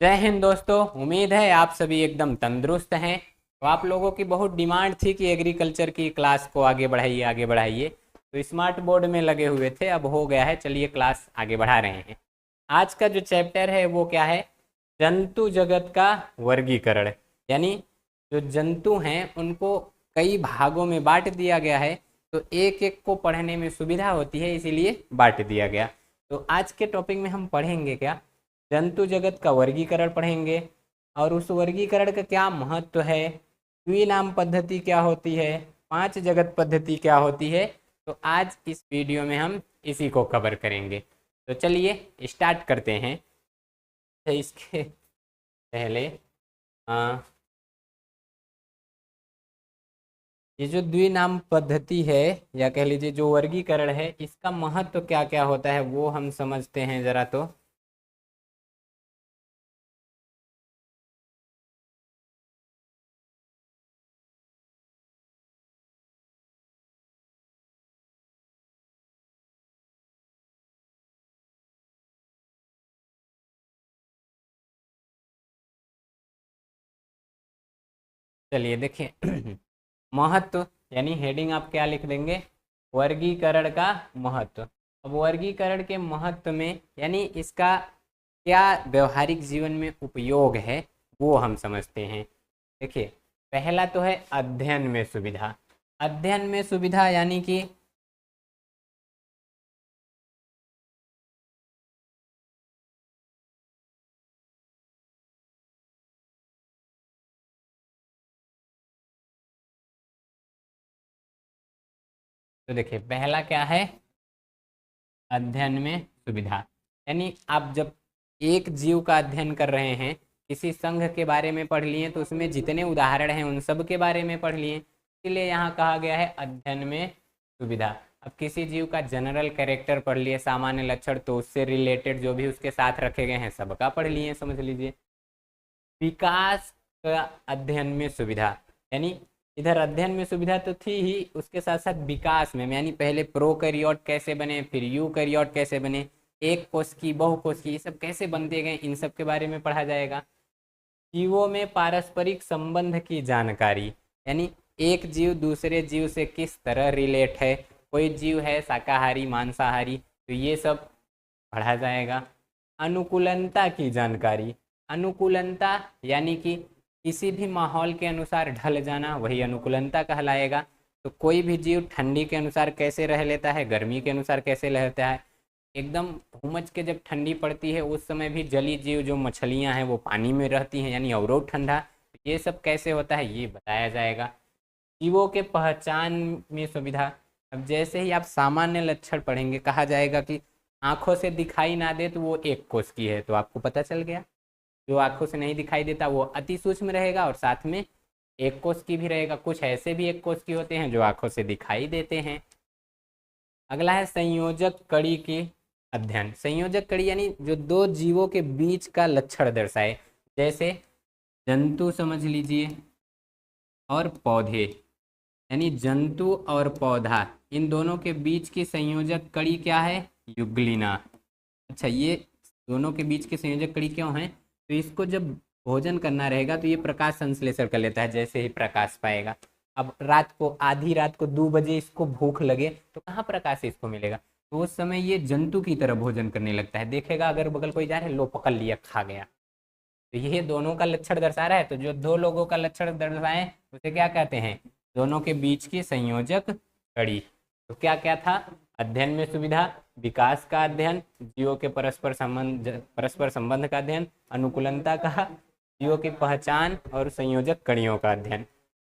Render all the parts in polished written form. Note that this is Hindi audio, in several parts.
जय हिंद दोस्तों। उम्मीद है आप सभी एकदम तंदुरुस्त हैं। तो आप लोगों की बहुत डिमांड थी कि एग्रीकल्चर की क्लास को आगे बढ़ाइए आगे बढ़ाइए। तो स्मार्ट बोर्ड में लगे हुए थे, अब हो गया है। चलिए क्लास आगे बढ़ा रहे हैं। आज का जो चैप्टर है वो क्या है? जंतु जगत का वर्गीकरण। यानी जो जंतु हैं उनको कई भागों में बांट दिया गया है। तो एक एक को पढ़ने में सुविधा होती है, इसीलिए बांट दिया गया। तो आज के टॉपिक में हम पढ़ेंगे क्या? जंतु जगत का वर्गीकरण पढ़ेंगे। और उस वर्गीकरण का क्या महत्व है, द्विनाम पद्धति क्या होती है, पांच जगत पद्धति क्या होती है। तो आज इस वीडियो में हम इसी को कवर करेंगे। तो चलिए स्टार्ट करते हैं। तो इसके पहले आ, ये जो द्विनाम पद्धति है या कह लीजिए जो वर्गीकरण है, इसका महत्व क्या क्या होता है वो हम समझते हैं जरा। तो चलिए देखिए महत्व यानी हेडिंग आप क्या लिख देंगे? वर्गीकरण का महत्व। अब वर्गीकरण के महत्व में यानी इसका क्या व्यवहारिक जीवन में उपयोग है वो हम समझते हैं। देखिए, पहला तो है अध्ययन में सुविधा। अध्ययन में सुविधा यानी कि तो देखिए पहला क्या है? अध्ययन में सुविधा। यानी आप जब एक जीव का अध्ययन कर रहे हैं, किसी संघ के बारे में पढ़ लिए तो उसमें जितने उदाहरण हैं उन सब के बारे में पढ़ लिए, इसलिए यहाँ कहा गया है अध्ययन में सुविधा। अब किसी जीव का जनरल कैरेक्टर पढ़ लिए, सामान्य लक्षण, तो उससे रिलेटेड जो भी उसके साथ रखे गए हैं सबका पढ़ लिए, समझ लीजिए। विकास का अध्ययन में सुविधा, यानी इधर अध्ययन में सुविधा तो थी ही, उसके साथ साथ विकास में, यानी पहले प्रोकैरियोट कैसे बने, फिर यूकैरियोट कैसे बने, एक कोश की, बहुकोश की, ये सब कैसे बनते गए, इन सब के बारे में पढ़ा जाएगा। जीवों में पारस्परिक संबंध की जानकारी, यानी एक जीव दूसरे जीव से किस तरह रिलेट है, कोई जीव है शाकाहारी मांसाहारी, तो ये सब पढ़ा जाएगा। अनुकूलनता की जानकारी। अनुकूलनता यानी कि किसी भी माहौल के अनुसार ढल जाना, वही अनुकूलनता कहलाएगा। तो कोई भी जीव ठंडी के अनुसार कैसे रह लेता है, गर्मी के अनुसार कैसे रहता है। एकदम भूमच के जब ठंडी पड़ती है उस समय भी जलीय जीव जो मछलियां हैं वो पानी में रहती हैं, यानी और ठंडा। ये सब कैसे होता है ये बताया जाएगा। जीवों के पहचान में सुविधा। अब जैसे ही आप सामान्य लक्षण पढ़ेंगे, कहा जाएगा कि आंखों से दिखाई ना दे तो वो एक कोष की है, तो आपको पता चल गया। जो आंखों से नहीं दिखाई देता वो अति सूक्ष्म रहेगा और साथ में एक कोष की भी रहेगा। कुछ ऐसे भी एक कोष की होते हैं जो आंखों से दिखाई देते हैं। अगला है संयोजक कड़ी के अध्ययन। संयोजक कड़ी यानी जो दो जीवों के बीच का लक्षण दर्शाए, जैसे जंतु समझ लीजिए और पौधे, यानी जंतु और पौधा, इन दोनों के बीच की संयोजक कड़ी क्या है? युग्लिना। अच्छा, ये दोनों के बीच की संयोजक कड़ी क्यों है? तो इसको जब भोजन करना रहेगा तो ये प्रकाश संश्लेषण कर लेता है जैसे ही प्रकाश पाएगा। अब रात को, आधी रात को 2 बजे इसको भूख लगे तो कहाँ प्रकाश इसको मिलेगा? तो उस समय ये जंतु की तरह भोजन करने लगता है। देखेगा अगर बगल कोई जा रहा है, लो पकड़ लिया, खा गया। तो ये दोनों का लक्षण दर्शा रहा है। तो जो दो लोगों का लक्षण दर्शाए उसे क्या कहते हैं? दोनों के बीच की संयोजक कड़ी। तो क्या क्या था? अध्ययन में सुविधा, विकास का अध्ययन, जीवों के परस्पर संबंध का अध्ययन, अनुकूलनता का, जीवों की पहचान और संयोजक कड़ियों का अध्ययन।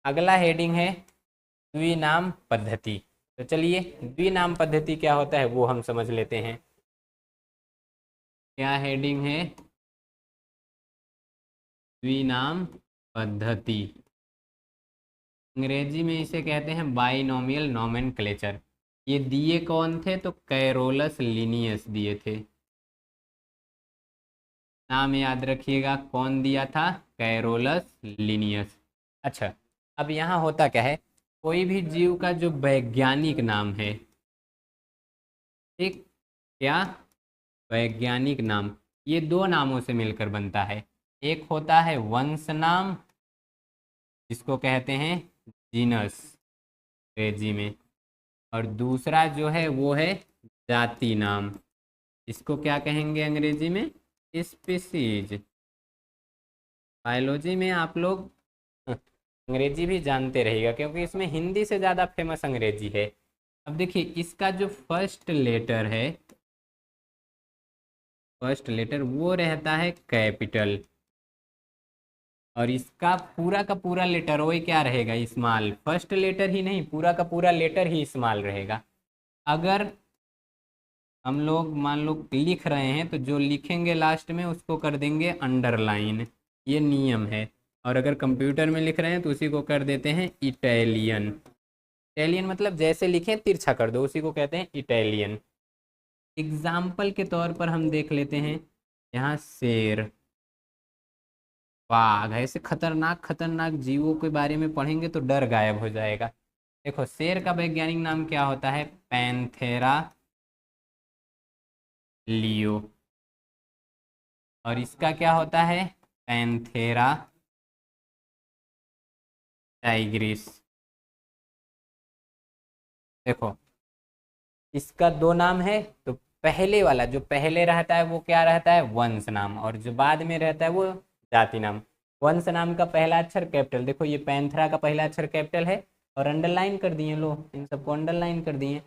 अगला हेडिंग है द्विनाम पद्धति। तो चलिए द्विनाम पद्धति क्या होता है वो हम समझ लेते हैं। क्या हेडिंग है? द्विनाम पद्धति। अंग्रेजी में इसे कहते हैं बाइनोमियल नोमेनक्लेचर। ये दिए कौन थे? तो कैरोलस लिनियस दिए थे। नाम याद रखिएगा, कौन दिया था? Carolus Linnaeus. अच्छा, अब यहाँ होता क्या है, कोई भी जीव का जो वैज्ञानिक नाम है, ठीक, क्या वैज्ञानिक नाम, ये दो नामों से मिलकर बनता है। एक होता है वंश नाम, जिसको कहते हैं जीनस अंग्रेजी में, और दूसरा जो है वो है जाति नाम, इसको क्या कहेंगे अंग्रेजी में? स्पीसीज। बायोलॉजी में आप लोग अंग्रेजी भी जानते रहिएगा, क्योंकि इसमें हिंदी से ज़्यादा फेमस अंग्रेजी है। अब देखिए इसका जो फर्स्ट लेटर है, फर्स्ट लेटर वो रहता है कैपिटल, और इसका पूरा का पूरा लेटर वही क्या रहेगा? स्मॉल। फर्स्ट लेटर ही नहीं, पूरा का पूरा लेटर ही स्मॉल रहेगा। अगर हम लोग मान लो लिख रहे हैं तो जो लिखेंगे लास्ट में उसको कर देंगे अंडरलाइन, ये नियम है। और अगर कंप्यूटर में लिख रहे हैं तो उसी को कर देते हैं इटैलियन। इटैलियन मतलब जैसे लिखें तिरछा कर दो, उसी को कहते हैं इटैलियन। एग्जाम्पल के तौर पर हम देख लेते हैं, यहाँ शेर, बाघ, ऐसे खतरनाक खतरनाक जीवों के बारे में पढ़ेंगे तो डर गायब हो जाएगा। देखो शेर का वैज्ञानिक नाम क्या होता है? Panthera leo. और इसका क्या होता है? Panthera Tigris. देखो इसका दो नाम है, तो पहले वाला जो पहले रहता है वो क्या रहता है? वंश नाम, और जो बाद में रहता है वो जाति नाम। वंश नाम का पहला अक्षर कैपिटल, देखो ये पैंथरा का पहला अक्षर कैपिटल है, और अंडरलाइन कर दिए, लो इन सबको अंडरलाइन कर दिए।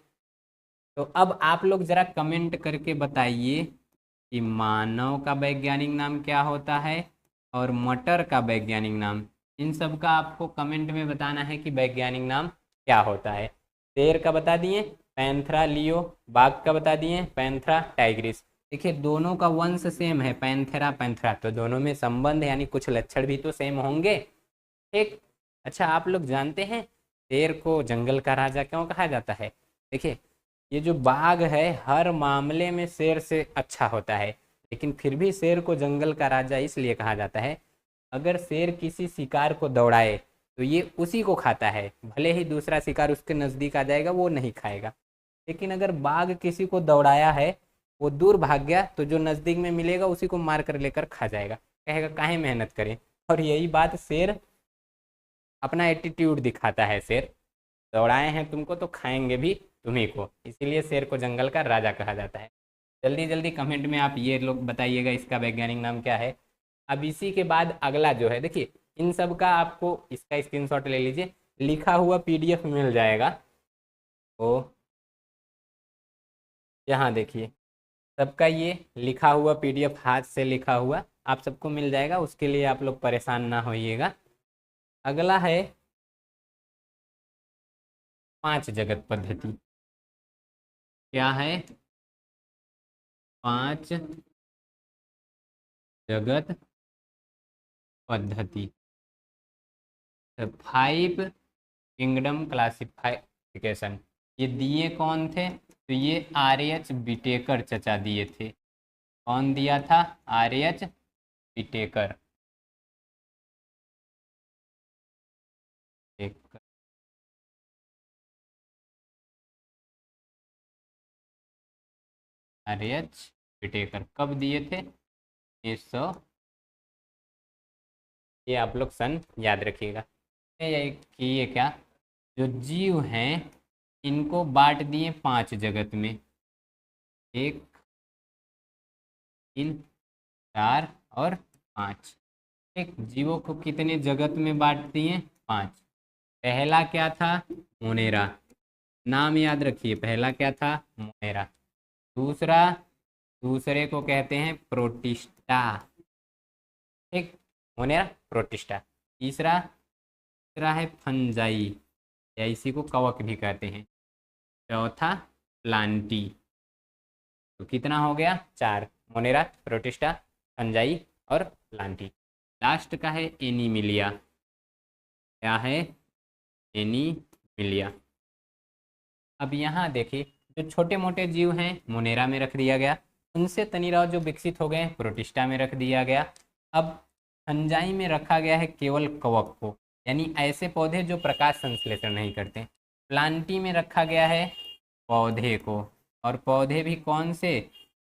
तो अब आप लोग जरा कमेंट करके बताइए कि मानव का वैज्ञानिक नाम क्या होता है और मटर का वैज्ञानिक नाम। इन सब का आपको कमेंट में बताना है कि वैज्ञानिक नाम क्या होता है। शेर का बता दिए पैंथरा लियो, बाघ का बता दिए पैंथरा टाइग्रिस। देखिए दोनों का वंश सेम है, पैंथेरा पैंथरा, तो दोनों में संबंध यानी कुछ लक्षण भी तो सेम होंगे। ठीक। अच्छा आप लोग जानते हैं शेर को जंगल का राजा क्यों कहा जाता है? देखिए ये जो बाघ है हर मामले में शेर से अच्छा होता है, लेकिन फिर भी शेर को जंगल का राजा इसलिए कहा जाता है, अगर शेर किसी शिकार को दौड़ाए तो ये उसी को खाता है, भले ही दूसरा शिकार उसके नज़दीक आ जाएगा वो नहीं खाएगा। लेकिन अगर बाघ किसी को दौड़ाया है, वो दूर भाग गया, तो जो नज़दीक में मिलेगा उसी को मार कर लेकर खा जाएगा, कहेगा काहे मेहनत करें। और यही बात शेर अपना एटीट्यूड दिखाता है, शेर दौड़ाए हैं तुमको तो खाएंगे भी तुम्ही को, इसीलिए शेर को जंगल का राजा कहा जाता है। जल्दी जल्दी कमेंट में आप ये लोग बताइएगा इसका वैज्ञानिक नाम क्या है। अब इसी के बाद अगला जो है, देखिए इन सब का आपको इसका स्क्रीनशॉट ले लीजिए, लिखा हुआ पीडीएफ मिल जाएगा। तो यहाँ देखिए सबका ये लिखा हुआ पीडीएफ हाथ से लिखा हुआ आप सबको मिल जाएगा, उसके लिए आप लोग परेशान ना होइएगा। अगला है 5 जगत पद्धति। क्या है? 5 जगत पद्धति, 5 किंगडम क्लासिफिकेशन। ये दिए कौन थे? तो ये RH बिटेकर चचा दिए थे। कौन दिया था? RH बिटेकर। RH बिटेकर कब दिए थे? 1900। ये आप लोग सन याद रखिएगा। कि ये क्या, जो जीव हैं इनको बांट दिए 5 जगत में, 1 3 4 और 5। एक जीवों को कितने जगत में बांट दिए? 5। पहला क्या था? मोनेरा, नाम याद रखिए, पहला क्या था? मोनेरा। दूसरा, दूसरे को कहते हैं प्रोटिस्टा, ठीक, मोनेरा प्रोटिस्टा। तीसरा, तीसरा है फंजाई, या इसी को कवक भी कहते हैं। चौथा प्लांटी। तो कितना हो गया? 4, मोनेरा, प्रोटिस्टा, फंजाई और प्लांटी। लास्ट का है एनीमिलिया। क्या है? एनीमिलिया। अब यहाँ देखिए जो छोटे मोटे जीव हैं मोनेरा में रख दिया गया, उनसे तनीराव जो विकसित हो गए प्रोटिस्टा में रख दिया गया। अब फंजाई में रखा गया है केवल कवक को, यानी ऐसे पौधे जो प्रकाश संश्लेषण नहीं करते। प्लांटी में रखा गया है पौधे को, और पौधे भी कौन से?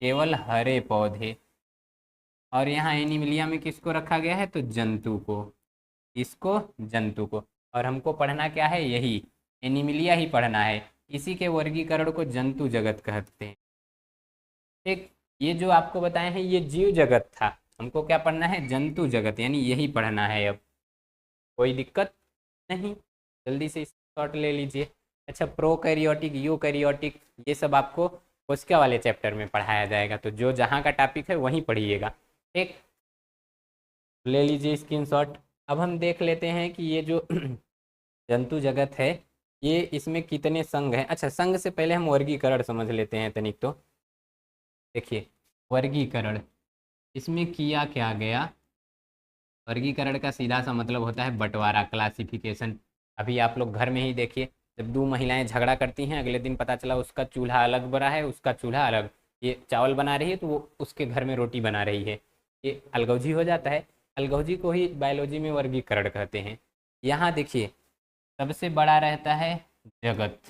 केवल हरे पौधे। और यहाँ एनिमिलिया में किसको रखा गया है, तो जंतु को, इसको जंतु को। और हमको पढ़ना क्या है, यही एनिमिलिया ही पढ़ना है। इसी के वर्गीकरण को जंतु जगत कहते हैं। ठीक, ये जो आपको बताए हैं ये जीव जगत था, हमको क्या पढ़ना है, जंतु जगत, यानी यही पढ़ना है। अब कोई दिक्कत नहीं, जल्दी से शॉर्ट ले लीजिए। अच्छा, प्रोकैरियोटिक, यूकैरियोटिक, ये सब आपको उसके वाले चैप्टर में पढ़ाया जाएगा, तो जो जहाँ का टॉपिक है वहीं पढ़िएगा। ठीक, ले लीजिए स्क्रीनशॉट। अब हम देख लेते हैं कि ये जो जंतु जगत है ये, इसमें कितने संघ हैं। अच्छा, संघ से पहले हम वर्गीकरण समझ लेते हैं तनिक। तो देखिए, वर्गीकरण इसमें किया क्या गया, वर्गीकरण का सीधा सा मतलब होता है बंटवारा, क्लासिफिकेशन। अभी आप लोग घर में ही देखिए, जब दो महिलाएं झगड़ा करती हैं, अगले दिन पता चला उसका चूल्हा अलग बना है, उसका चूल्हा अलग, ये चावल बना रही है तो वो उसके घर में रोटी बना रही है, ये अलगौजी हो जाता है। अलगौजी को ही बायोलॉजी में वर्गीकरण कहते हैं। यहाँ देखिए, सबसे बड़ा रहता है जगत,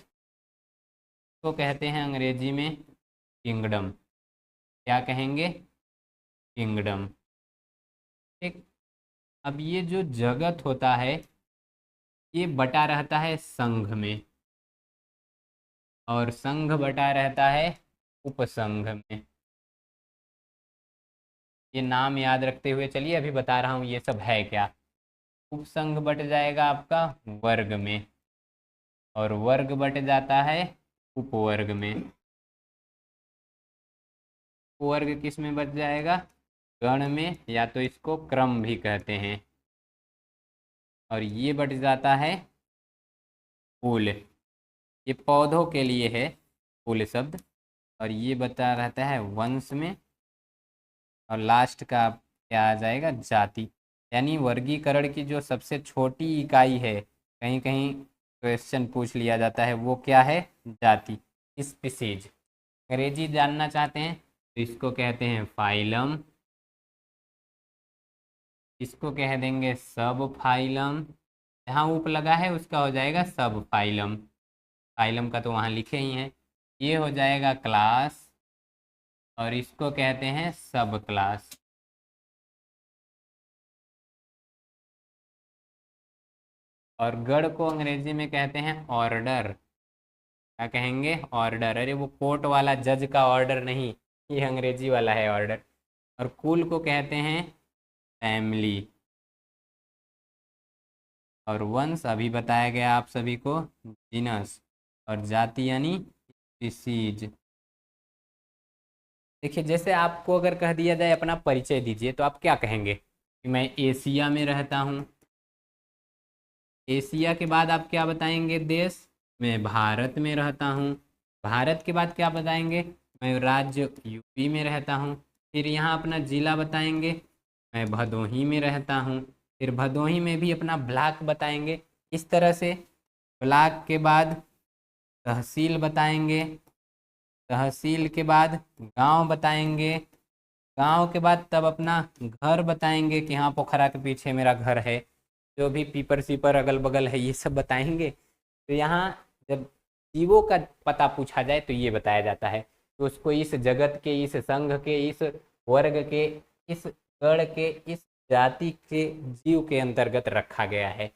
तो कहते हैं अंग्रेजी में किंगडम। क्या कहेंगे, किंगडम। ठीक, अब ये जो जगत होता है ये बटा रहता है संघ में, और संघ बटा रहता है उपसंघ में। ये नाम याद रखते हुए चलिए, अभी बता रहा हूँ ये सब है क्या। उपसंघ बट जाएगा आपका वर्ग में, और वर्ग बट जाता है उपवर्ग में। उपवर्ग किस में बच जाएगा, गण में, या तो इसको क्रम भी कहते हैं। और ये बट जाता है कुल, ये पौधों के लिए है कुल शब्द। और ये बता रहता है वंश में, और लास्ट का क्या आ जाएगा, जाति। यानी वर्गीकरण की जो सबसे छोटी इकाई है, कहीं कहीं क्वेश्चन पूछ लिया जाता है, वो क्या है, जाति, स्पीसीज। अंग्रेजी जानना चाहते हैं तो इसको कहते हैं फाइलम, इसको कह देंगे सब फाइलम, जहाँ उप लगा है उसका हो जाएगा सब फाइलम। फाइलम का तो वहाँ लिखे ही हैं। ये हो जाएगा क्लास, और इसको कहते हैं सब क्लास। और गण को अंग्रेजी में कहते हैं ऑर्डर। क्या कहेंगे, ऑर्डर। अरे वो कोर्ट वाला जज का ऑर्डर नहीं, ये अंग्रेजी वाला है ऑर्डर। और कुल को कहते हैं फैमिली। और वंश अभी बताया गया आप सभी को, जीनस। और जाति यानी स्पीसीज। देखिए, जैसे आपको अगर कह दिया जाए अपना परिचय दीजिए, तो आप क्या कहेंगे कि मैं एशिया में रहता हूँ। एशिया के बाद आप क्या बताएंगे, देश, मैं भारत में रहता हूँ। भारत के बाद क्या बताएंगे, मैं राज्य यूपी में रहता हूँ। फिर यहाँ अपना जिला बताएंगे, मैं भदोही में रहता हूँ। फिर भदोही में भी अपना ब्लॉक बताएंगे। इस तरह से ब्लॉक के बाद तहसील बताएंगे, तहसील के बाद गांव बताएंगे, गांव के बाद तब अपना घर बताएंगे कि हाँ पोखरा के पीछे मेरा घर है। जो भी पीपर सीपर अगल बगल है ये सब बताएंगे। तो यहाँ जब जीवों का पता पूछा जाए तो ये बताया जाता है कि उसको इस जगत के, इस संघ के, इस वर्ग के, इस गण के, इस जाति के जीव के अंतर्गत रखा गया है।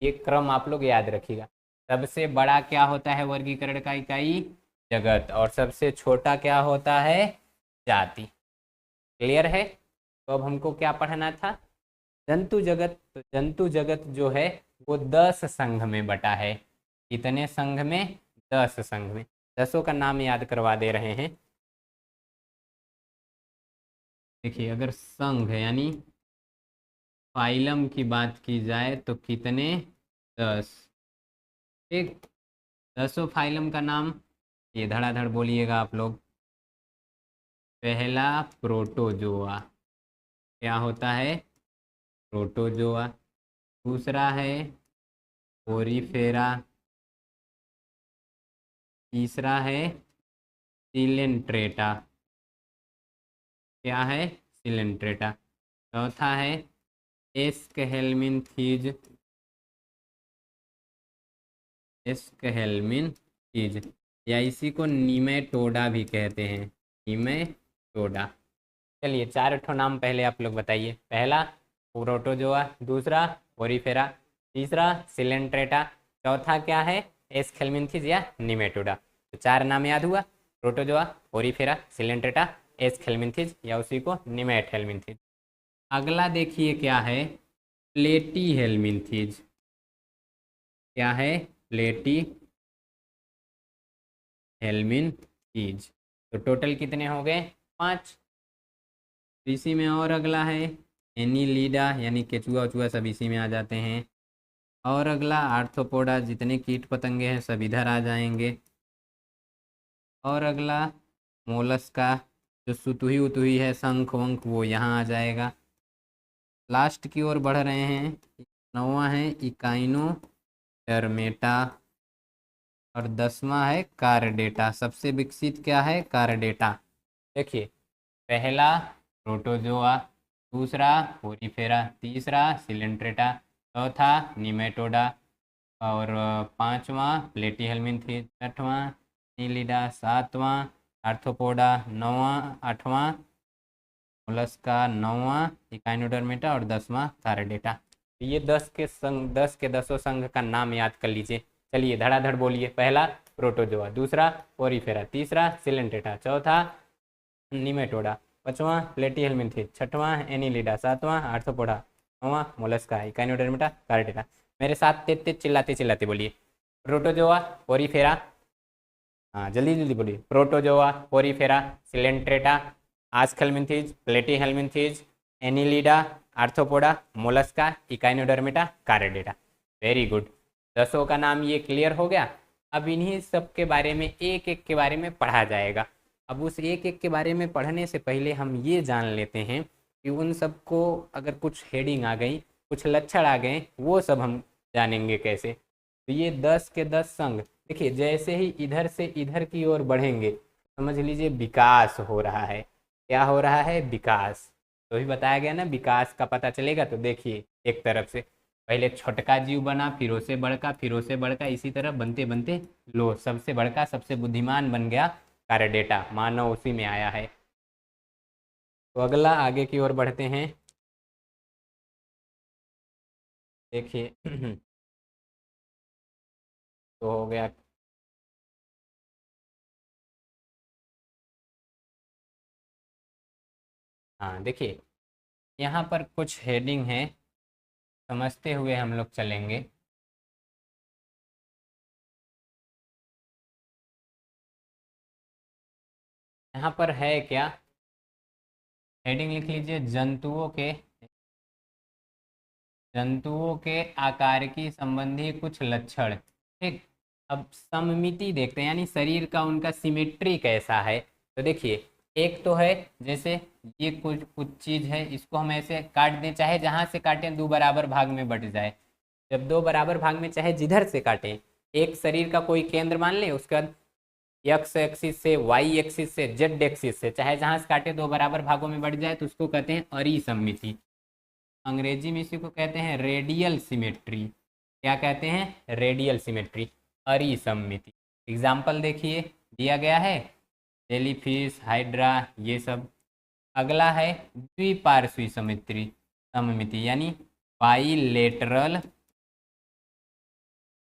ये क्रम आप लोग याद रखिएगा। सबसे बड़ा क्या होता है वर्गीकरण का इकाई, जगत। और सबसे छोटा क्या होता है, जाति। क्लियर है। तो अब हमको क्या पढ़ना था, जंतु जगत। तो जंतु जगत जो है वो 10 संघ में बटा है। कितने संघ में, 10 संघ में। 10 का नाम याद करवा दे रहे हैं। देखिए, अगर संघ यानी फाइलम की बात की जाए तो कितने, 10। ठीक, 10 फाइलम का नाम ये धड़ाधड़ बोलिएगा आप लोग। पहला प्रोटोजोआ, क्या होता है, प्रोटोजोआ। दूसरा है ओरीफेरा। तीसरा है सिलेंट्रेटा, क्या है, सिलेंट्रेटा। चौथा है एस्कहेलमिन्थीज, एस्कहेलमिन्थीज, या इसी को नीमेटोडा भी कहते हैं, नीमेटोडा। चलिए 4 ठो नाम पहले आप लोग बताइए। पहला प्रोटोजोआ, दूसरा ओरिफेरा, तीसरा सिलेंट्रेटा, चौथा क्या है एस्केलमिंथिस या निमेटोडा। तो 4 नाम याद हुआ, प्रोटोजोआ, ओरिफेरा, सिलेंट्रेटा, एस्केलमिंथिस या उसी को निमेटहेलमिंथिस। अगला देखिए क्या है, प्लेटीहेलमिंथिस। क्या है, प्लेटीहेलमिंथिस। तो टोटल कितने हो गए, 5। इसी में और अगला है एनीलिडा, यानी केचुआ उचुआ सब इसी में आ जाते हैं। और अगला आर्थ्रोपोडा, जितने कीट पतंगे हैं सब इधर आ जाएंगे। और अगला मोलस्का, जो सुतुही उतुही है, शंख वंख, वो यहाँ आ जाएगा। लास्ट की ओर बढ़ रहे हैं, 9वां है इकाइनोडर्मेटा और 10वां है कार्डेटा। सबसे विकसित क्या है, कार्डेटा। देखिए पहला प्रोटोजोआ, दूसरा ओरिफेरा, तीसरा सिलेंट्रेटा, चौथा निमेटोडा और 5वां प्लेटीहेलमिंथिस, 6वां नीलिडा, 7वां आर्थ्रोपोडा, 9वां 8वां मोलस्का, 9वां इकाइनोडर्मेटा और 10वां कार्डेटा। ये 10 के 10 संघ का नाम याद कर लीजिए। चलिए धड़ाधड़ बोलिए। पहला प्रोटोजोआ, दूसरा ओरिफेरा, तीसरा सिलेंट्रेटा, चौथा निमेटोडा, 5वां प्लेटीहेलमिंथिस, 6वां एनीलिडा, 7वां आर्थ्रोपोडा, 9वां मोलस्का, इकाइनोडर्मेटा, कार्डेटा। मेरे साथ तेज तेज चिल्लाते चिल्लाते बोलिए। प्रोटोजोआ, ओरिफेरा, हाँ जल्दी जल्दी बोलिए। Protozoa, Porifera, Coelenterata, Aschelminthes, Platyhelminthes, Annelida, Arthropoda, Mollusca, Echinodermata, Chordata. Very good. 10 का नाम ये क्लियर हो गया। अब इन्हीं सब के बारे में एक एक के बारे में पढ़ा जाएगा। अब उस एक एक के बारे में पढ़ने से पहले हम ये जान लेते हैं कि उन सब को अगर कुछ हेडिंग आ गई, कुछ लक्षण आ गए, वो सब हम जानेंगे कैसे। तो ये 10 के 10 संघ, देखिए जैसे ही इधर से इधर की ओर बढ़ेंगे समझ लीजिए विकास हो रहा है। क्या हो रहा है, विकास। तो ही बताया गया ना, विकास का पता चलेगा। तो देखिए एक तरफ से पहले छोटका जीव बना, फिर उसे बड़का, फिर उसे बड़का, इसी तरह बनते बनते लो सबसे बड़का सबसे बुद्धिमान बन गया कार्डेटा, मानव उसी में आया है। तो अगला आगे की ओर बढ़ते हैं। देखिए तो हो गया, हाँ देखिए यहाँ पर कुछ हेडिंग है, समझते हुए हम लोग चलेंगे। यहाँ पर है क्या, हेडिंग लिख लीजिए, जंतुओं के आकार की संबंधी कुछ लक्षण। ठीक, अब सममिति देखते हैं, यानी शरीर का उनका सिमेट्री कैसा है। तो देखिए एक तो है जैसे ये कुछ कुछ चीज है, इसको हम ऐसे काट दें, चाहे जहां से काटें 2 बराबर भाग में बट जाए। जब 2 बराबर भाग में चाहे जिधर से काटें, एक शरीर का कोई केंद्र मान ले, उसके बाद एक्स एक्सिस से, वाई एक्सिस से, जेड एक्सिस से, चाहे जहां से काटे 2 बराबर भागों में बढ़ जाए, तो उसको कहते हैं अरिसममिति। अंग्रेजी में इसी को कहते हैं रेडियल सिमेट्री। क्या कहते हैं, रेडियल सिमेट्री, अरिसममिति। एग्जाम्पल देखिए दिया गया है, जेलीफिश, हाइड्रा, ये सब। अगला है द्विपार्श्वी सिमेट्री, सममिति, यानी बाइलेटरल,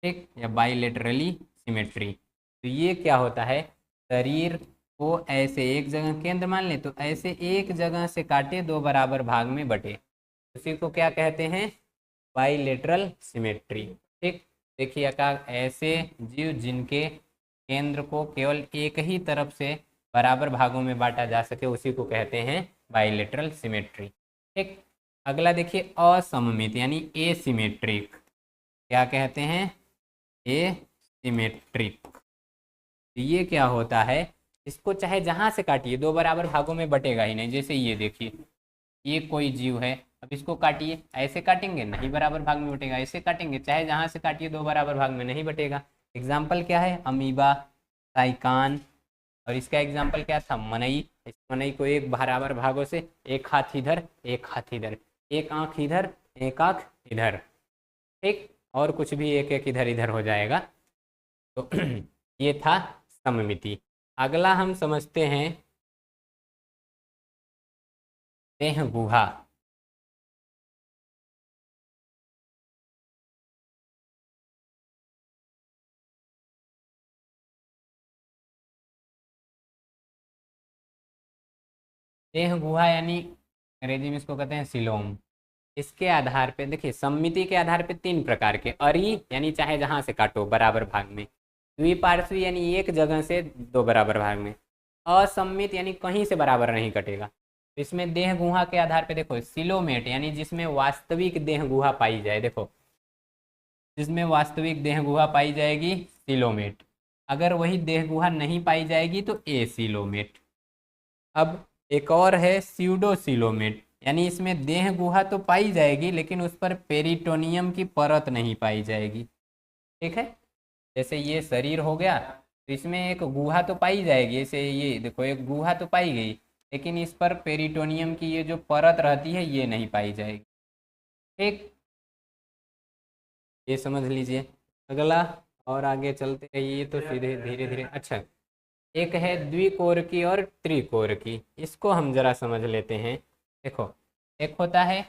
ठीक, या बाइलेटरली सिमेट्री। तो ये क्या होता है, शरीर को ऐसे एक जगह केंद्र मान ले, तो ऐसे एक जगह से काटे 2 बराबर भाग में बटे, उसी को क्या कहते हैं, बाइलेटरल सिमेट्री। ठीक, देखिए का ऐसे जीव जिनके केंद्र को केवल एक ही तरफ से बराबर भागों में बांटा जा सके, उसी को कहते हैं बाइलेटरल सिमेट्री। ठीक, अगला देखिए असममित, यानी एसिमेट्रिक। क्या कहते हैं, एसिमेट्रिक। ये क्या होता है, इसको चाहे जहां से काटिए 2 बराबर भागों में बटेगा ही नहीं। जैसे ये देखिए, ये कोई जीव है, अब इसको काटिए, ऐसे काटेंगे नहीं बराबर भाग में बटेगा, ऐसे काटेंगे चाहे जहां से काटिए 2 बराबर भाग में नहीं बटेगा। एग्जाम्पल क्या है, अमीबा, साइकान, और इसका एग्जाम्पल क्या था, मनई। इस मनई को एक बराबर भागों से, एक हाथ इधर एक हाथ इधर, एक आंख इधर एक आंख इधर, ठीक, और कुछ भी एक एक इधर इधर हो जाएगा। तो ये था सममिति। अगला हम समझते हैं देह गुहा। देह गुहा यानी अंग्रेजी में इसको कहते हैं सिलोम। इसके आधार पे देखिए, सममिति के आधार पे तीन प्रकार के, अरी यानी चाहे जहां से काटो बराबर भाग में, द्विपार्श्वी यानी एक जगह से दो बराबर भाग में, असममित यानी कहीं से बराबर नहीं कटेगा। तो इसमें देह गुहा के आधार पे देखो, सिलोमेट यानी जिसमें वास्तविक देह गुहा पाई जाए, देखो जिसमें वास्तविक देह गुहा पाई जाएगी सिलोमेट, अगर वही देह गुहा नहीं पाई जाएगी तो एसिलोमेट। अब एक और है स्यूडोसिलोमेट, यानी इसमें देह गुहा तो पाई जाएगी लेकिन उस पर पेरिटोनियम की परत नहीं पाई जाएगी। ठीक है, जैसे ये शरीर हो गया तो इसमें एक गुहा तो पाई जाएगी, जैसे ये देखो एक गुहा तो पाई गई, लेकिन इस पर पेरिटोनियम की ये जो परत रहती है ये नहीं पाई जाएगी। ठीक, ये समझ लीजिए। अगला और आगे चलते रहिए तो सीधे धीरे धीरे। अच्छा, एक है द्विकोरकी और त्रिकोरकी, इसको हम जरा समझ लेते हैं। देखो, एक होता है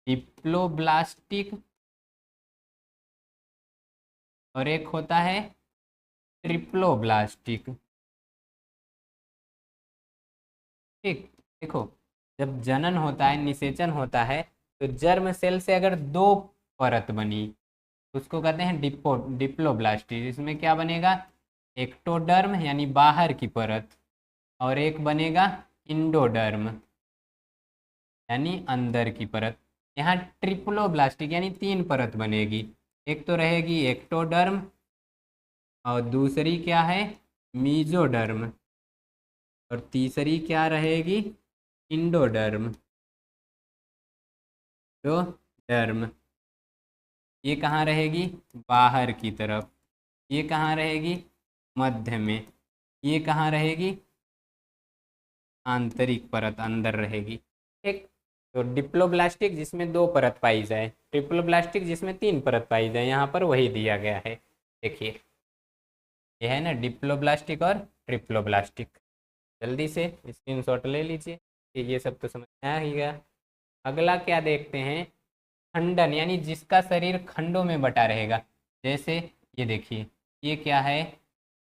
डिप्लोब्लास्टिक और एक होता है ट्रिप्लोब्लास्टिक। ठीक, देखो जब जनन होता है, निषेचन होता है, तो जर्म सेल से अगर दो परत बनी तो उसको कहते हैं डिप्लोब्लास्टिक। इसमें क्या बनेगा, एक्टोडर्म यानी बाहर की परत, और एक बनेगा इंडोडर्म यानी अंदर की परत। यहाँ ट्रिप्लोब्लास्टिक यानी तीन परत बनेगी, एक तो रहेगी एक्टोडर्म और दूसरी क्या है मीजोडर्म, और तीसरी क्या रहेगी इंडोडर्म। तो डर्म ये कहाँ रहेगी, बाहर की तरफ, ये कहाँ रहेगी मध्य में, ये कहाँ रहेगी आंतरिक परत अंदर रहेगी। ठीक, तो डिप्लोब्लास्टिक जिसमें दो परत पाई जाए, ट्रिप्लोब्लास्टिक जिसमें तीन परत पाई जाए, यहाँ पर वही दिया गया है। देखिए ये है ना डिप्लोब्लास्टिक और ट्रिप्लोब्लास्टिक। जल्दी से स्क्रीनशॉट ले लीजिए कि ये सब तो समझ में आ ही गया। अगला क्या देखते हैं, खंडन यानी जिसका शरीर खंडों में बटा रहेगा। जैसे ये देखिए, ये क्या है,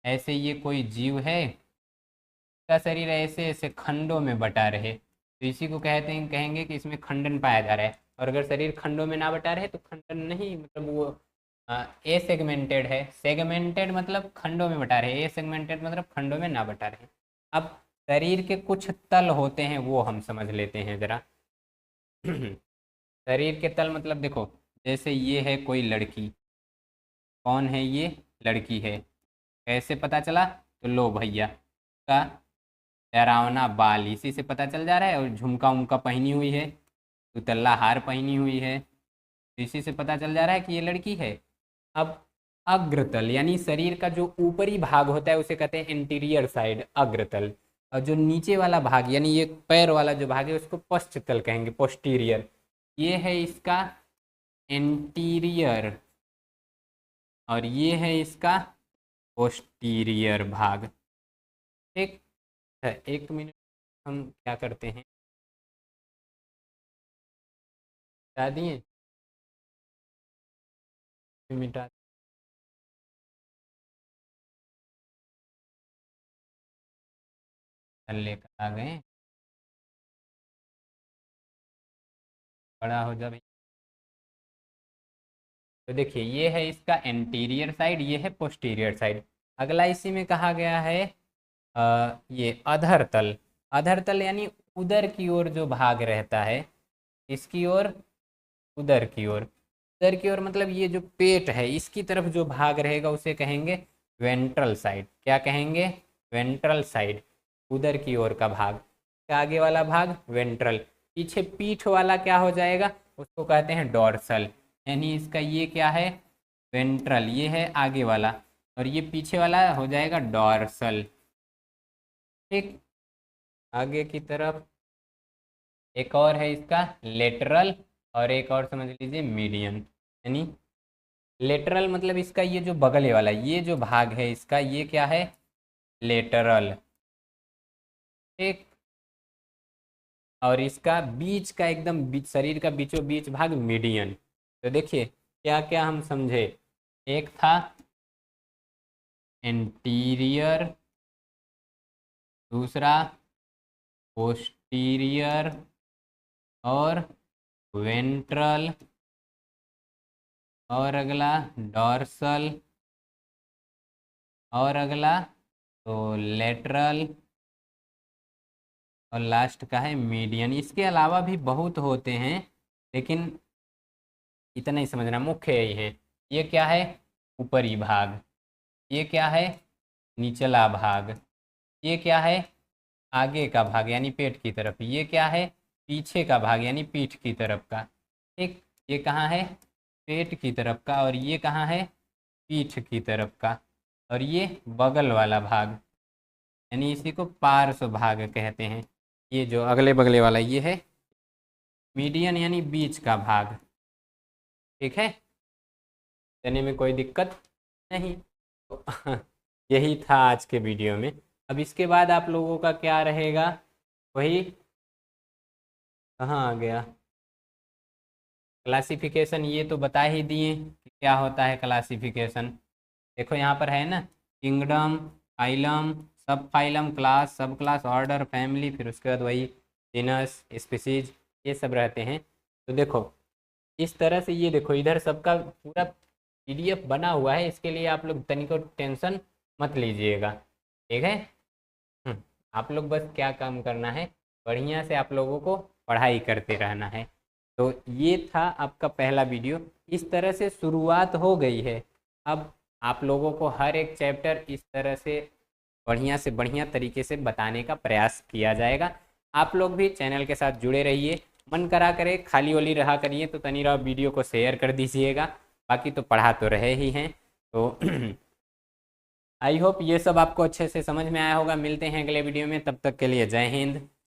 ऐसे ये कोई जीव है, इसका शरीर ऐसे ऐसे खंडों में बटा रहे, तो इसी को कहते हैं, कहेंगे कि इसमें खंडन पाया जा रहा है। और अगर शरीर खंडों में ना बटा रहे तो खंडन नहीं, मतलब वो ए सेगमेंटेड है। सेगमेंटेड मतलब खंडों में बटा रहे, ए सेगमेंटेड मतलब खंडों में ना बटा रहे। अब शरीर के कुछ तल होते हैं वो हम समझ लेते हैं जरा। शरीर के तल मतलब देखो, जैसे ये है कोई लड़की, कौन है ये लड़की है, कैसे पता चला, तो लो भैया का डरावना बाल इसी से पता चल जा रहा है, और झुमका उमका पहनी हुई है, दुतल्ला हार पहनी हुई है, इसी से पता चल जा रहा है कि ये लड़की है। अब अग्रतल यानी शरीर का जो ऊपरी भाग होता है उसे कहते हैं इंटीरियर साइड, अग्रतल। और जो नीचे वाला भाग यानी ये पैर वाला जो भाग है उसको पश्चतल कहेंगे, पोस्टीरियर। ये है इसका इंटीरियर और ये है इसका पोस्टीरियर भाग। ठीक है, एक मिनट, हम क्या करते हैं, बता दिए, मिटा लेकर आ गए, बड़ा हो जा भाई। तो देखिए ये है इसका एंटीरियर साइड, ये है पोस्टीरियर साइड। अगला इसी में कहा गया है ये अधर तल। अधर तल यानी उदर की ओर जो भाग रहता है, इसकी ओर, उदर की ओर। उदर की ओर मतलब ये जो पेट है इसकी तरफ जो भाग रहेगा उसे कहेंगे वेंट्रल साइड। क्या कहेंगे, वेंट्रल साइड, उदर की ओर का भाग। आगे वाला भाग वेंट्रल, पीछे पीठ वाला क्या हो जाएगा, उसको कहते हैं डॉर्सल। यानी इसका ये क्या है वेंट्रल, ये है आगे वाला, और ये पीछे वाला हो जाएगा डॉर्सल। ठीक, आगे की तरफ एक और है इसका लेटरल, और एक और समझ लीजिए मीडियन। यानी लेटरल मतलब इसका ये जो बगले वाला ये जो भाग है इसका ये क्या है लेटरल। ठीक, और इसका बीच का एकदम शरीर का बीचों बीच भाग मीडियन। तो देखिए क्या क्या हम समझे, एक था एंटीरियर, दूसरा पोस्टीरियर और वेंट्रल, और अगला डॉर्सल, और अगला तो लेटरल, और लास्ट का है मीडियन। इसके अलावा भी बहुत होते हैं, लेकिन इतना ही समझना, मुख्य यही है। ये क्या है, ऊपरी भाग। ये क्या है, निचला भाग। ये क्या है, आगे का भाग यानी पेट की तरफ। ये क्या है, पीछे का भाग यानी पीठ की तरफ का। ठीक, ये कहाँ है, पेट की तरफ का, और ये कहाँ है, पीठ की तरफ का। और ये बगल वाला भाग, यानी इसी को पार्श्व भाग कहते हैं। ये जो अगले बगले वाला ये है मीडियन यानी बीच का भाग। ठीक है, देने में कोई दिक्कत नहीं। तो यही था आज के वीडियो में। अब इसके बाद आप लोगों का क्या रहेगा, वही कहाँ आ गया, क्लासिफिकेशन। ये तो बता ही दिए कि क्या होता है क्लासिफिकेशन। देखो यहाँ पर है ना, किंगडम, फाइलम, सब फाइलम, क्लास, सब क्लास, ऑर्डर, फैमिली, फिर उसके बाद वही जीनस, स्पीसीज, ये सब रहते हैं। तो देखो इस तरह से, ये देखो इधर सबका पूरा पीडीएफ बना हुआ है। इसके लिए आप लोग तनिको टेंशन मत लीजिएगा, ठीक है। आप लोग बस क्या काम करना है, बढ़िया से आप लोगों को पढ़ाई करते रहना है। तो ये था आपका पहला वीडियो। इस तरह से शुरुआत हो गई है। अब आप लोगों को हर एक चैप्टर इस तरह से बढ़िया तरीके से बताने का प्रयास किया जाएगा। आप लोग भी चैनल के साथ जुड़े रहिए, मन करा करे खाली वाली रहा करिए तो तनिरा वीडियो को शेयर कर दीजिएगा। बाकी तो पढ़ा तो रहे ही हैं। तो आई होप ये सब आपको अच्छे से समझ में आया होगा। मिलते हैं अगले वीडियो में, तब तक के लिए जय हिंद।